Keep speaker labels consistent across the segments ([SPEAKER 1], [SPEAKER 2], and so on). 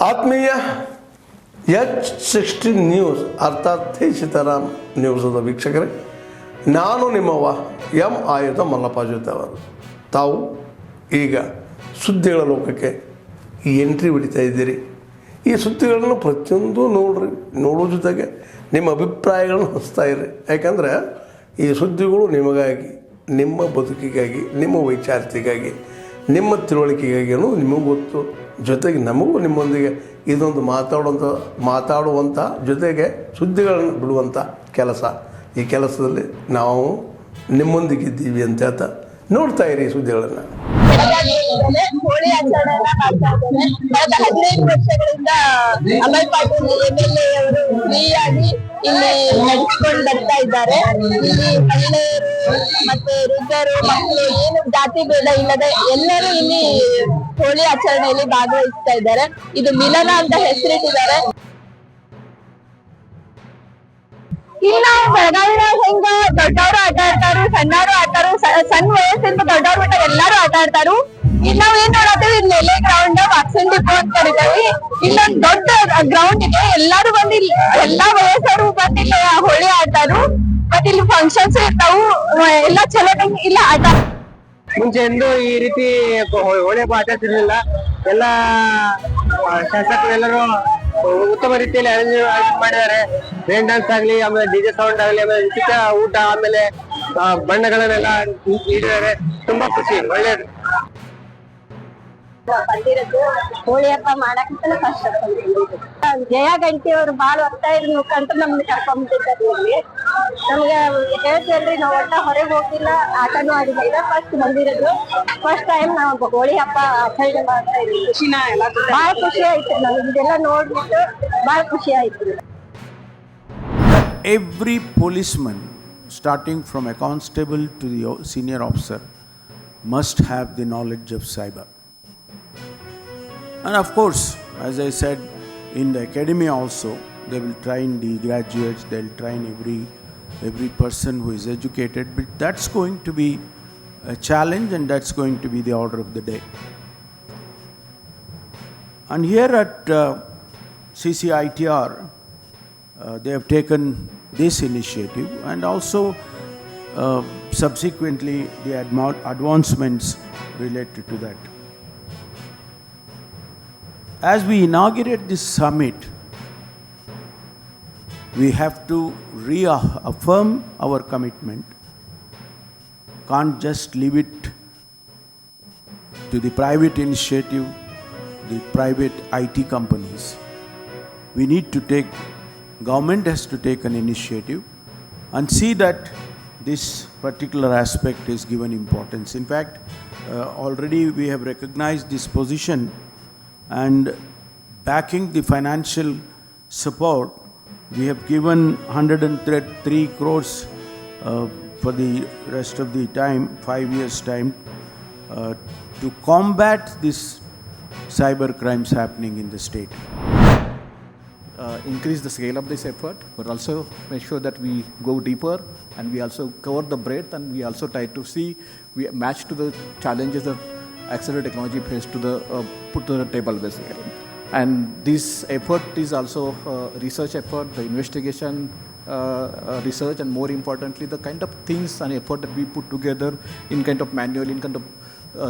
[SPEAKER 1] ಆತ್ಮೀಯ H16 news ಅರ್ಥಾತ್ ಹೇ ಸೀತಾರಾಮ್ ನ್ಯೂಸದ ವೀಕ್ಷಕರೇ, ನಾನು ನಿಮ್ಮವ ಎಂ ಆಯುಧ ಮಲ್ಲಪ್ಪ ಜೊತೆ ಅವರು. ತಾವು ಈಗ ಸುದ್ದಿಗಳ ಲೋಕಕ್ಕೆ ಎಂಟ್ರಿ ಹೊಡಿತಾ ಇದ್ದೀರಿ. ಈ ಸುದ್ದಿಗಳನ್ನು ಪ್ರತಿಯೊಂದು ನೋಡೋ ಜೊತೆಗೆ ನಿಮ್ಮ ಅಭಿಪ್ರಾಯಗಳನ್ನು ಹಂಚ್ತಾ ಇರಿ. ಯಾಕಂದರೆ ಈ ಸುದ್ದಿಗಳು ನಿಮಗಾಗಿ, ನಿಮ್ಮ ಬದುಕಿಗಾಗಿ, ನಿಮ್ಮ ವೈಚಾರಿಕೆಗಾಗಿ, ನಿಮ್ಮ ತಿಳುವಳಿಕೆಗಾಗಿ ಅನ್ನೋದು ನಿಮಗೂ ಗೊತ್ತು. ಜೊತೆಗೆ ನಮಗೂ ನಿಮ್ಮೊಂದಿಗೆ ಇದೊಂದು ಮಾತಾಡುವಂಥ ಜೊತೆಗೆ ಸುದ್ದಿಗಳನ್ನು ಬಿಡುವಂಥ ಕೆಲಸ. ಈ ಕೆಲಸದಲ್ಲಿ ನಾವು ನಿಮ್ಮೊಂದಿಗಿದ್ದೀವಿ ಅಂತ ಹೇಳ್ತಾ ನೋಡ್ತಾ ಇರಿ ಈ ಸುದ್ದಿಗಳನ್ನು.
[SPEAKER 2] ಹೋಳಿ ಆಚರಣೆಯನ್ನ ಮಾಡ್ತಾ ಇದ್ದಾರೆ. ಕಳೆದ 15 ವರ್ಷಗಳಿಂದ ಅಮಲ್ ಪಾಟೀಲ್ MLA ಅವರು ಫ್ರೀಯಾಗಿ ಇಲ್ಲಿ ನಡೆಸಿಕೊಂಡು ಬರ್ತಾ ಇದ್ದಾರೆ. ಇಲ್ಲಿ ಮಹಿಳೆಯರು ಮತ್ತೆ ವೃದ್ಧರು, ಮಕ್ಕಳು, ಏನು ಜಾತಿ ಭೇದ ಇಲ್ಲದೆ ಎಲ್ಲರೂ ಇಲ್ಲಿ ಹೋಳಿ ಆಚರಣೆಯಲ್ಲಿ ಭಾಗವಹಿಸ್ತಾ ಇದ್ದಾರೆ. ಇದು ಮಿಲನ ಅಂತ ಹೆಸರಿಟ್ಟಿದ್ದಾರೆ. ಇಲ್ಲಿ ನಾವು ಬೆಳಗಾವಿನಾಗ ಹೆಂಗ ದೊಡ್ಡವರು ಆಟ ಆಡ್ತಾರು, ಸಣ್ಣವರು ಆಡ್ತಾರು, ಸಣ್ಣ ವಯಸ್ಸಿಂದ ದೊಡ್ಡವ್ರ ಮಟ್ಟ ಎಲ್ಲಾರು ಆಟ ಆಡ್ತಾರು. ಇಲ್ಲಿ ನಾವ್ ಏನ್ ನೋಡತ್ತೇವಿ, ಇಲ್ಲಿ ನೆಲೆ ಗ್ರೌಂಡ್ ವಾಕ್ಸಿನ್ ಡಿಪೋ ಅಂತ ಕರಿತೇವಿ. ಇಲ್ಲೊಂದ್ ದೊಡ್ಡ ಗ್ರೌಂಡ್ ಇದೆ. ಎಲ್ಲಾರು ಬಂದು ಎಲ್ಲಾ ವಯಸ್ಸರು ಬಂದು ಇಲ್ಲಿ ಹೋಳಿ ಆಡ್ತಾರು. ಮತ್ತೆ ಇಲ್ಲಿ ಫಂಕ್ಷನ್ಸ್ ಇರ್ತಾವು. ಎಲ್ಲಾ ಚಲೋ ಇಲ್ಲ ಆಟ.
[SPEAKER 3] ಮುಂಚೆ ಎಂದು ಈ ರೀತಿ ಹೋಳಿ ಹಬ್ಬ ಆಚರಿಸಿರ್ಲಿಲ್ಲ. ಎಲ್ಲ ಶಾಸಕರು ಎಲ್ಲರೂ ಉತ್ತಮ ರೀತಿಯಲ್ಲಿ ಅರೇಂಜ್ ಮಾಡಿದ್ದಾರೆ. ರೇನ್ ಡ್ಯಾನ್ಸ್ ಆಗ್ಲಿ, ಆಮೇಲೆ ಡಿಜೆ ಸೌಂಡ್ ಆಗ್ಲಿ, ಆಮೇಲೆ ಉಚಿತ ಊಟ, ಆಮೇಲೆ ಬಣ್ಣಗಳನ್ನೆಲ್ಲ ನೀಡಿದ್ದಾರೆ. ತುಂಬಾ ಖುಷಿ, ಒಳ್ಳೇದು.
[SPEAKER 2] ಬಂದಿರೋದು ಹೋಳಿ ಹಬ್ಬ ಮಾಡಕ್ಕೆ ಕಷ್ಟ. ಜಯ ಗಂಟಿ ಅವ್ರು ಬಾಳ ಒತ್ತಾಯ ಮುಖಾಂತರ ನಮ್ಗೆ ಕರ್ಕೊಂಡ್ಬಿಟ್ಟಿದ್ದಾರೆ. ಇಲ್ಲಿ ನಮ್ಗೆ ಹೇಳ್ತೇವ್ರಿ, ನಾವು ಒಟ್ಟ ಹೊರಗೆ ಹೋಗಿಲ್ಲ, ಆಟನೂ ಆಡಿಲ್ಲ. ಫಸ್ಟ್ ಬಂದಿರೋದು, ಫಸ್ಟ್ ಟೈಮ್ ನಾವು ಹೋಳಿ ಹಬ್ಬ ಆಚರಣೆ ಮಾಡ್ತಾ ಇದ್ದೀವಿ. ಬಾಳ ಖುಷಿ ಆಯ್ತು. ನಮ್ಗೆ ಇದೆಲ್ಲ ನೋಡ್ಬಿಟ್ಟು ಬಾಳ ಖುಷಿ ಆಯ್ತು.
[SPEAKER 4] Every policeman, starting from a constable to the senior officer, must have the knowledge of cyber. And of course, as I said, in the academy also, they will train the graduates, they will train every person who is educated, but that's going to be a challenge, and that's going to be the order of the day. And here at CCITR, they have taken this initiative, and also subsequently the advancements related to that. As we inaugurate this summit, we have to reaffirm our commitment. Can't just leave it to the private initiative, the private IT companies. We need to government has to take an initiative and see that this particular aspect is given importance. In fact, already we have recognized this position, and backing the financial support, we have given 103 crores for the rest of the time, 5 years' time, to combat these cyber crimes happening in the state.
[SPEAKER 5] Increase the scale of this effort, but also make sure that we go deeper and we also cover the breadth, and we also try to see we match to the challenges that accelerated technology face to the put to the table basically. And this effort is also research effort, the investigation research, and more importantly the kind of things and effort that we put together in kind of manual, in kind of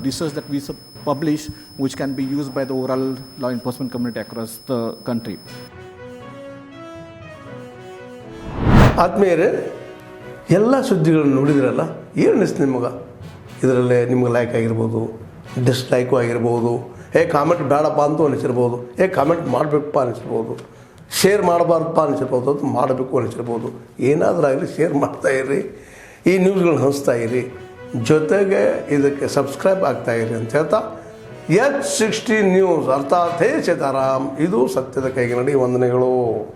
[SPEAKER 5] research that we publish, which can be used by the overall law enforcement community across the country.
[SPEAKER 1] ಆತ್ಮೀಯರೇ, ಎಲ್ಲ ಸುದ್ದಿಗಳನ್ನು ನೋಡಿದ್ರಲ್ಲ, ಏನು ಅನಿಸ್ತು ನಿಮಗೆ? ಇದರಲ್ಲೇ ನಿಮ್ಗೆ like ಆಗಿರ್ಬೋದು, ಡಿಸ್ಲೈಕು ಆಗಿರ್ಬೋದು, ಕಾಮೆಂಟ್ ಬೇಡಪ್ಪ ಅಂತೂ ಅನಿಸಿರ್ಬೋದು, ಕಾಮೆಂಟ್ ಮಾಡಬೇಕಪ್ಪ ಅನಿಸಿರ್ಬೋದು, ಶೇರ್ ಮಾಡಬಾರ್ದಪ್ಪ ಅನಿಸಿರ್ಬೋದು, ಅದು ಮಾಡಬೇಕು ಅನಿಸಿರ್ಬೋದು. ಏನಾದರೂ ಆಗಲಿ ಶೇರ್ ಮಾಡ್ತಾಯಿರಿ, ಈ ನ್ಯೂಸ್ಗಳನ್ನ ಹಂಚ್ತಾ ಇರಿ, ಜೊತೆಗೆ ಇದಕ್ಕೆ ಸಬ್ಸ್ಕ್ರೈಬ್ ಆಗ್ತಾಯಿರಿ ಅಂತ ಹೇಳ್ತಾ H16 ನ್ಯೂಸ್ ಅರ್ಥಾತ್ ಹೇ ಸೀತಾರಾಮ್, ಇದು ಸತ್ಯದ ಕೈಗೆ ನಡಿ. ವಂದನೆಗಳು.